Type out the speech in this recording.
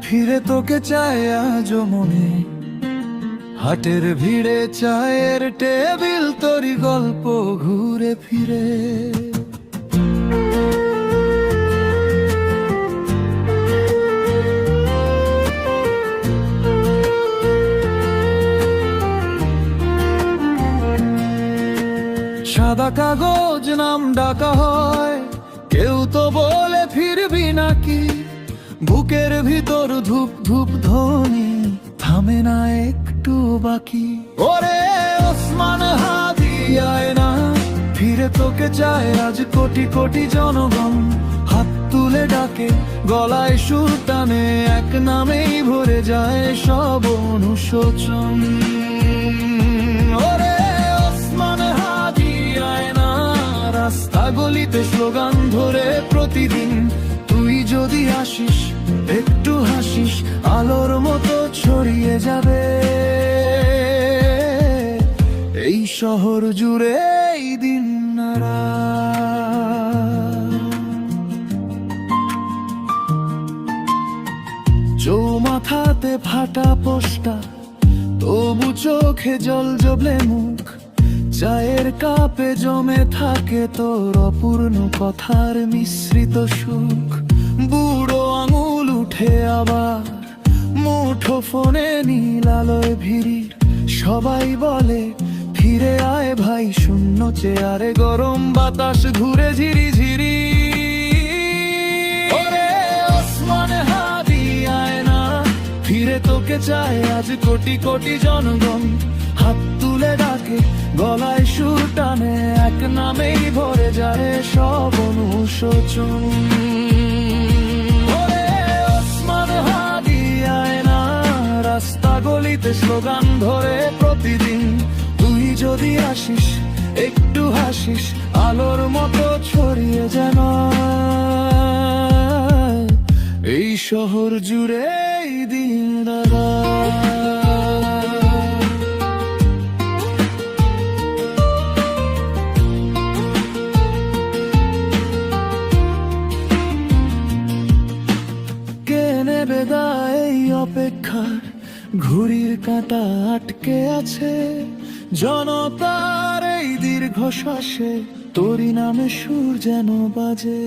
ফিরে তোকে চায় আজ মনে, হাটের ভিড়ে চায়ের টেবিল তোরি গল্প ঘুরে ফিরে। সাদা কাগজ নাম ডাকা হয়, কেউ তো বলে ফিরবি নাকি। বুকের ভিতর ধূপ ধূপ ধ্বনি থামে না একটু বাকি। ওরে ওসমান হাদি আয় না, ফিরে তোকে চায় আজ কোটি কোটি জনগণ। হাত তুলে ডাকে, গলায় সুর টানে, এক নামেই ভরে যায় সব অনুশোচন। ওরে ওসমান হাদি আয় না, রাস্তা গলিতে স্লোগান ধরে প্রতিদিন। তুই যদি আসিস, একটু হাসিস, আলোর মতো ছড়িয়ে যাবে এই শহর জুড়ে এই দিন চৌমাথাতে ফাটা পোস্টার, তবু চোখে জল জবলে মুখ। চায়ের কাপে জমে থাকে তোর অপূর্ণ কথার মিশ্রিত সুখ। বুড়ো আঙুল উঠে আবার মুঠো ফোনে নীল আলোয় ভিড়ির। সবাই বলে ফিরে আয় ভাই, শূন্য চেয়ারে গরম বাতাস ঘুরে ঝিরি ঝিরি। ওরে ওসমান হাদি আয় না, ফিরে তোকে চায় আজ কোটি কোটি জনগণ। হাত তুলে ডাকে, গলায় সুর টানে, এক নামেই ভরে যায় সব অনুশোচন। ওরে ওসমান হাদি আয় না, রাস্তা গলিতে স্লোগান ধরে প্রতিদিন। তুই যদি আসিস, একটু হাসিস, আলোর মতো ছড়িয়ে যেন এই শহর জুড়ে এই দিন দাদা। এই অপেক্ষার ঘুড়ির কাঁটা আটকে আছে, জনতার এই দীর্ঘশ্বাসে তোরই নামে সুর যেন বাজে।